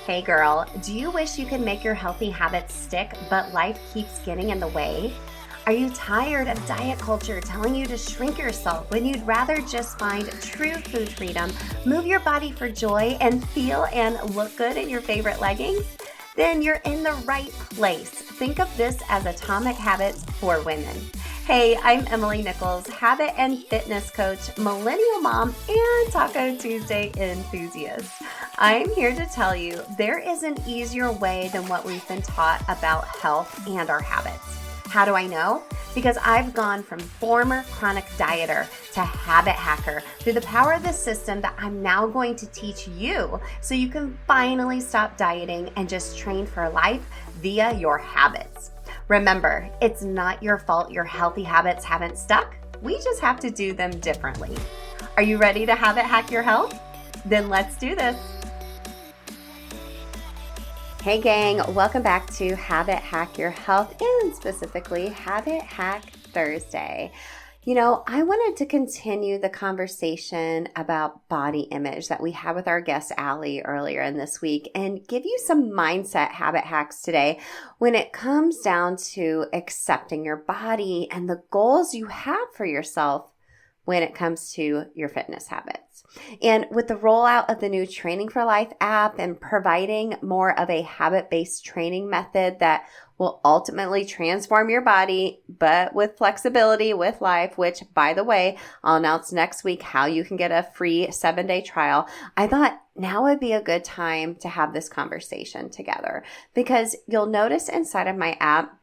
Hey girl, do you wish you could make your healthy habits stick, but life keeps getting in the way? Are you tired of diet culture telling you to shrink yourself when you'd rather just find true food freedom, move your body for joy, and feel and look good in your favorite leggings? Then you're in the right place. Think of this as Atomic Habits for Women. Hey, I'm Emily Nichols, habit and fitness coach, millennial mom, and Taco Tuesday enthusiast. I'm here to tell you there is an easier way than what we've been taught about health and our habits. How do I know? Because I've gone from former chronic dieter to habit hacker through the power of the system that I'm now going to teach you so you can finally stop dieting and just train for life via your habits. Remember, it's not your fault your healthy habits haven't stuck. We just have to do them differently. Are you ready to habit hack your health? Then let's do this. Hey gang, welcome back to Habit Hack Your Health and specifically Habit Hack Thursday. You know, I wanted to continue the conversation about body image that we had with our guest Allie earlier in this week and give you some mindset habit hacks today when it comes down to accepting your body and the goals you have for yourself when it comes to your fitness habits. And with the rollout of the new Training for Life app and providing more of a habit-based training method that will ultimately transform your body, but with flexibility with life, which by the way, I'll announce next week how you can get a free 7-day trial. I thought now would be a good time to have this conversation together because you'll notice inside of my app,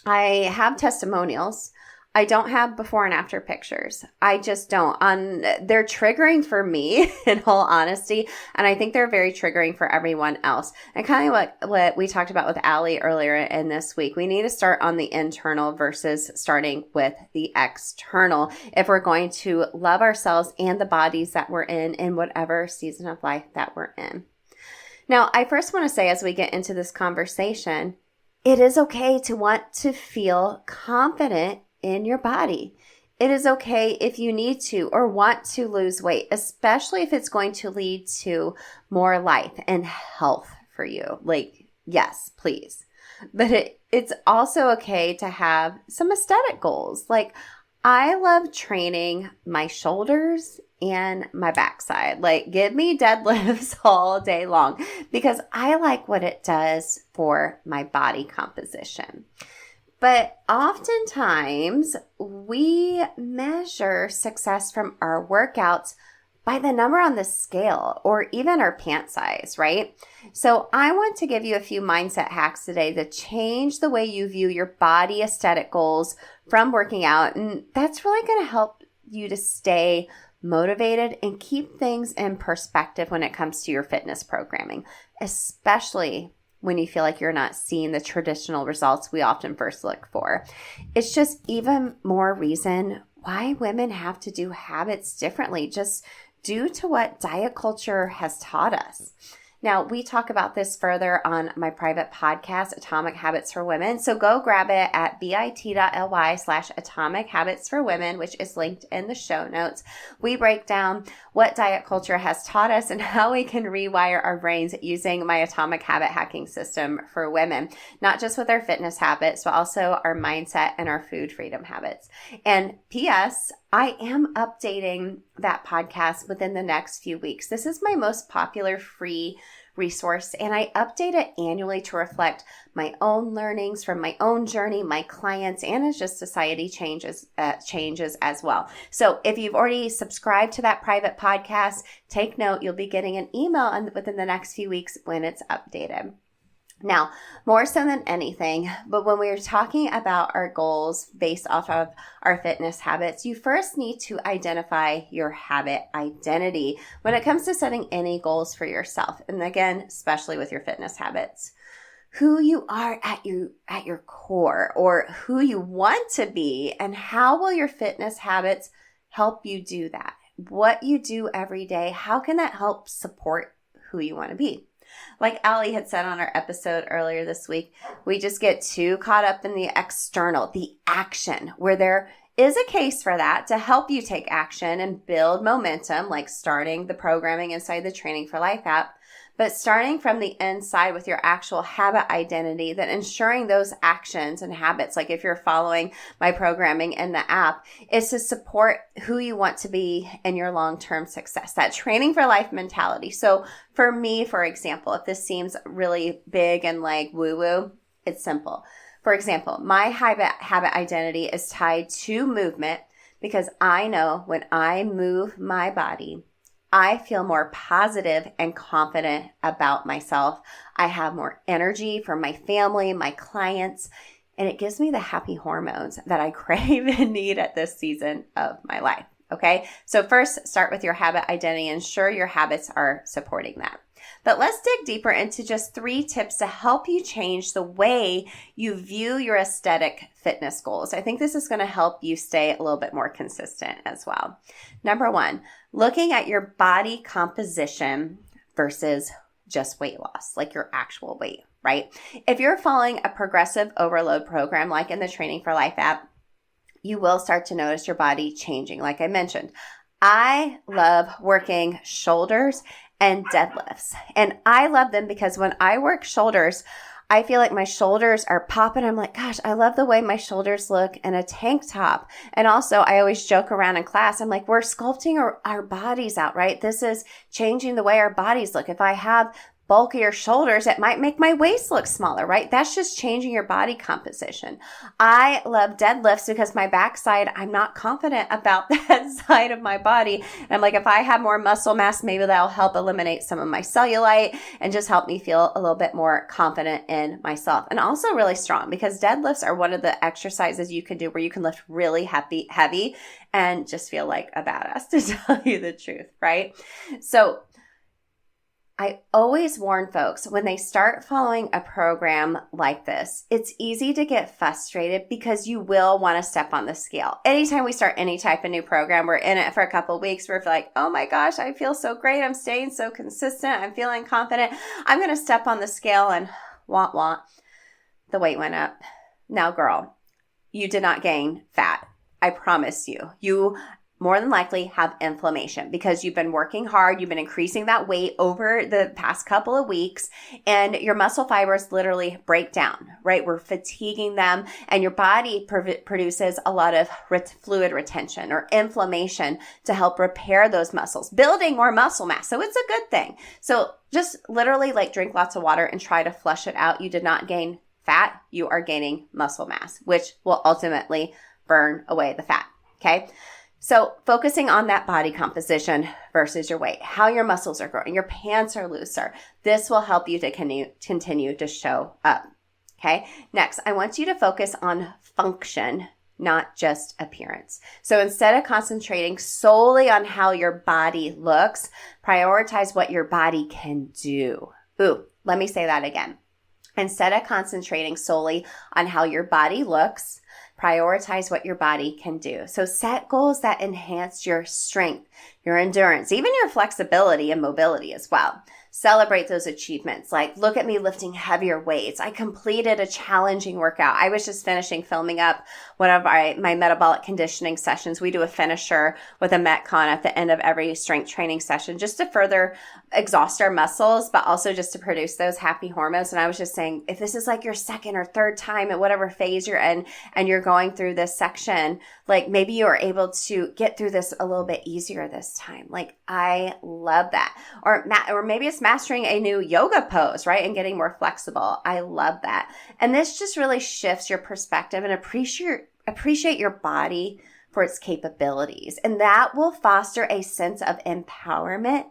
I have testimonials. I don't have before and after pictures. I just don't. They're triggering for me, in all honesty, and I think they're very triggering for everyone else. And kind of what we talked about with Allie earlier in this week, we need to start on the internal versus starting with the external if we're going to love ourselves and the bodies that we're in whatever season of life that we're in. Now, I first want to say as we get into this conversation, it is okay to want to feel confident in your body. It is okay if you need to or want to lose weight, especially if it's going to lead to more life and health for you. Like, yes, please. But it's also okay to have some aesthetic goals. Like, I love training my shoulders and my backside. Like, give me deadlifts all day long because I like what it does for my body composition. But oftentimes we measure success from our workouts by the number on the scale or even our pant size, right? So I want to give you a few mindset hacks today to change the way you view your body aesthetic goals from working out. And that's really going to help you to stay motivated and keep things in perspective when it comes to your fitness programming, especially when you feel like you're not seeing the traditional results we often first look for. It's just even more reason why women have to do habits differently, just due to what diet culture has taught us. Now, we talk about this further on my private podcast, Atomic Habits for Women. So go grab it at bit.ly/Atomic Habits for Women, which is linked in the show notes. We break down what diet culture has taught us and how we can rewire our brains using my Atomic Habit Hacking System for women, not just with our fitness habits, but also our mindset and our food freedom habits. And P.S., I am updating that podcast within the next few weeks. This is my most popular free resource, and I update it annually to reflect my own learnings from my own journey, my clients, and as just society changes as well. So if you've already subscribed to that private podcast, take note, you'll be getting an email within the next few weeks when it's updated. Now, more so than anything, but when we're talking about our goals based off of our fitness habits, you first need to identify your habit identity when it comes to setting any goals for yourself. And again, especially with your fitness habits, who you are at your core or who you want to be, and how will your fitness habits help you do that? What you do every day, how can that help support who you want to be? Like Allie had said on our episode earlier this week, we just get too caught up in the external, the action, where there is a case for that to help you take action and build momentum, like starting the programming inside the Training for Life app. But starting from the inside with your actual habit identity, then ensuring those actions and habits, like if you're following my programming in the app, is to support who you want to be in your long-term success, that Training for Life mentality. So for me, for example, if this seems really big and like woo-woo, it's simple. For example, my habit identity is tied to movement because I know when I move my body, I feel more positive and confident about myself. I have more energy for my family, my clients, and it gives me the happy hormones that I crave and need at this season of my life. Okay, so first start with your habit identity. Ensure your habits are supporting that. But let's dig deeper into just 3 tips to help you change the way you view your aesthetic fitness goals. I think this is going to help you stay a little bit more consistent as well. Number 1, looking at your body composition versus just weight loss, like your actual weight, right? If you're following a progressive overload program like in the Training for Life app, you will start to notice your body changing. Like I mentioned, I love working shoulders and deadlifts. And I love them because when I work shoulders, I feel like my shoulders are popping. I'm like, gosh, I love the way my shoulders look in a tank top. And also, I always joke around in class. I'm like, we're sculpting our bodies out, right? This is changing the way our bodies look. If I have bulkier shoulders, it might make my waist look smaller, right? That's just changing your body composition. I love deadlifts because my backside, I'm not confident about that side of my body. And I'm like, if I have more muscle mass, maybe that'll help eliminate some of my cellulite and just help me feel a little bit more confident in myself. And also really strong because deadlifts are one of the exercises you can do where you can lift really heavy and just feel like a badass, to tell you the truth, right? So I always warn folks when they start following a program like this, it's easy to get frustrated because you will want to step on the scale. Anytime we start any type of new program, we're in it for a couple of weeks. We're like, oh my gosh, I feel so great. I'm staying so consistent. I'm feeling confident. I'm going to step on the scale and wah, the weight went up. Now, girl, you did not gain fat. I promise you. You more than likely have inflammation because you've been working hard, you've been increasing that weight over the past couple of weeks, and your muscle fibers literally break down, right? We're fatiguing them, and your body produces a lot of fluid retention or inflammation to help repair those muscles, building more muscle mass. So it's a good thing. So just literally like drink lots of water and try to flush it out. You did not gain fat, you are gaining muscle mass, which will ultimately burn away the fat, okay? So focusing on that body composition versus your weight, how your muscles are growing, your pants are looser. This will help you to continue to show up. Okay. Next, I want you to focus on function, not just appearance. So instead of concentrating solely on how your body looks, prioritize what your body can do. Ooh, let me say that again. Instead of concentrating solely on how your body looks, prioritize what your body can do. So set goals that enhance your strength, your endurance, even your flexibility and mobility as well. Celebrate those achievements. Like, look at me lifting heavier weights. I completed a challenging workout. I was just finishing filming up one of my metabolic conditioning sessions. We do a finisher with a Metcon at the end of every strength training session just to further exhaust our muscles, but also just to produce those happy hormones. And I was just saying, if this is like your second or third time at whatever phase you're in and you're going through this section, like maybe you are able to get through this a little bit easier this time. Like, I love that. Or maybe it's mastering a new yoga pose, right? And getting more flexible. I love that. And this just really shifts your perspective and appreciate your body for its capabilities. And that will foster a sense of empowerment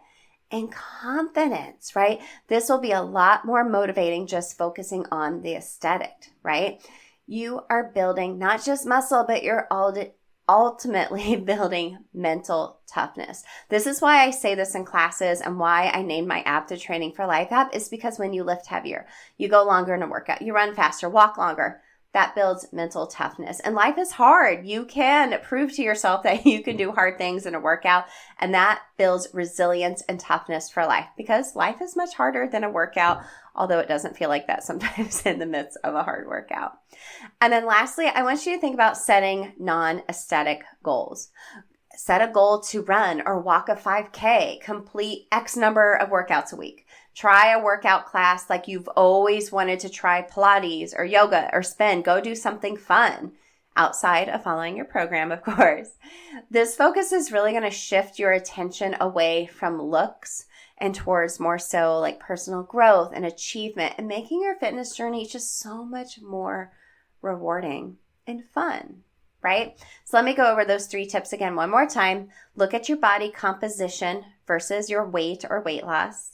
and confidence, right? This will be a lot more motivating just focusing on the aesthetic, right? You are building not just muscle, but you're ultimately building mental toughness. This is why I say this in classes and why I named my app the Training for Life app is because when you lift heavier, you go longer in a workout, you run faster, walk longer, that builds mental toughness. And life is hard. You can prove to yourself that you can do hard things in a workout, and that builds resilience and toughness for life, because life is much harder than a workout, although it doesn't feel like that sometimes in the midst of a hard workout. And then lastly, I want you to think about setting non-aesthetic goals. Set a goal to run or walk a 5K, complete X number of workouts a week. Try a workout class like you've always wanted to try Pilates or yoga or spin. Go do something fun outside of following your program, of course. This focus is really going to shift your attention away from looks and towards more so like personal growth and achievement, and making your fitness journey just so much more rewarding and fun. Right? So let me go over those 3 tips again one more time. Look at your body composition versus your weight or weight loss.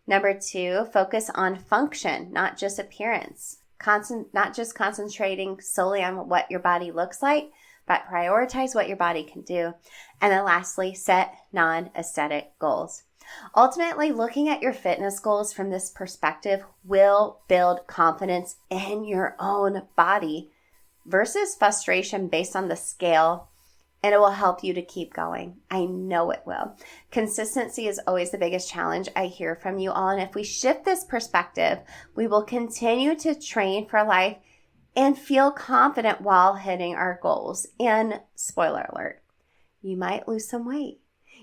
Number 2, focus on function, not just appearance. Not just concentrating solely on what your body looks like, but prioritize what your body can do. And then lastly, set non-aesthetic goals. Ultimately, looking at your fitness goals from this perspective will build confidence in your own body versus frustration based on the scale, and it will help you to keep going. I know it will. Consistency is always the biggest challenge I hear from you all, and if we shift this perspective, we will continue to train for life and feel confident while hitting our goals. And spoiler alert, you might lose some weight.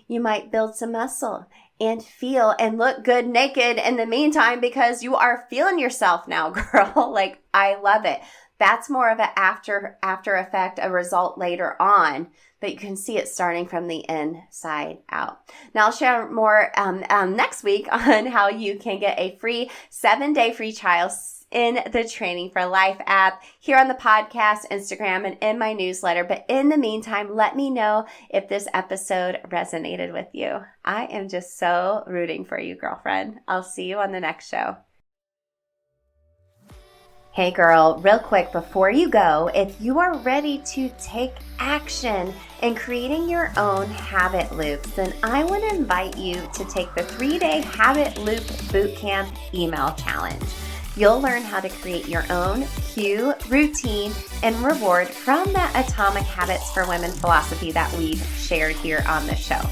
You might build some muscle and feel and look good naked in the meantime, because you are feeling yourself now, girl. Like, I love it. That's more of an after effect, a result later on, but you can see it starting from the inside out. Now, I'll share more next week on how you can get a free 7-day free trial in the Training for Life app here on the podcast, Instagram, and in my newsletter. But in the meantime, let me know if this episode resonated with you. I am just so rooting for you, girlfriend. I'll see you on the next show. Hey girl, real quick before you go, if you are ready to take action in creating your own habit loops, then I want to invite you to take the 3-day Habit Loop Bootcamp email challenge. You'll learn how to create your own cue, routine, and reward from that Atomic Habits for Women philosophy that we've shared here on the show.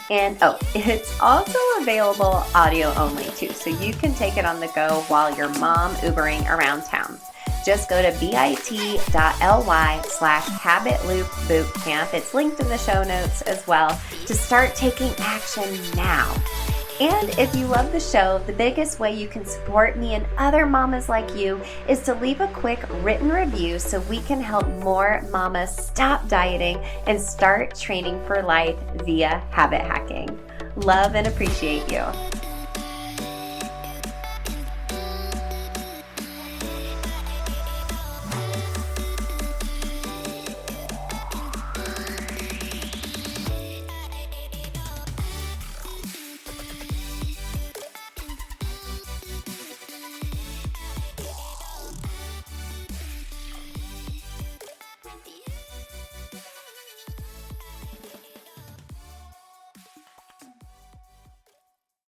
And it's also available audio only too, so you can take it on the go while you're mom Ubering around town. Just go to bit.ly/habitloopbootcamp. It's linked in the show notes as well to start taking action now. And if you love the show, the biggest way you can support me and other mamas like you is to leave a quick written review so we can help more mamas stop dieting and start training for life via habit hacking. Love and appreciate you.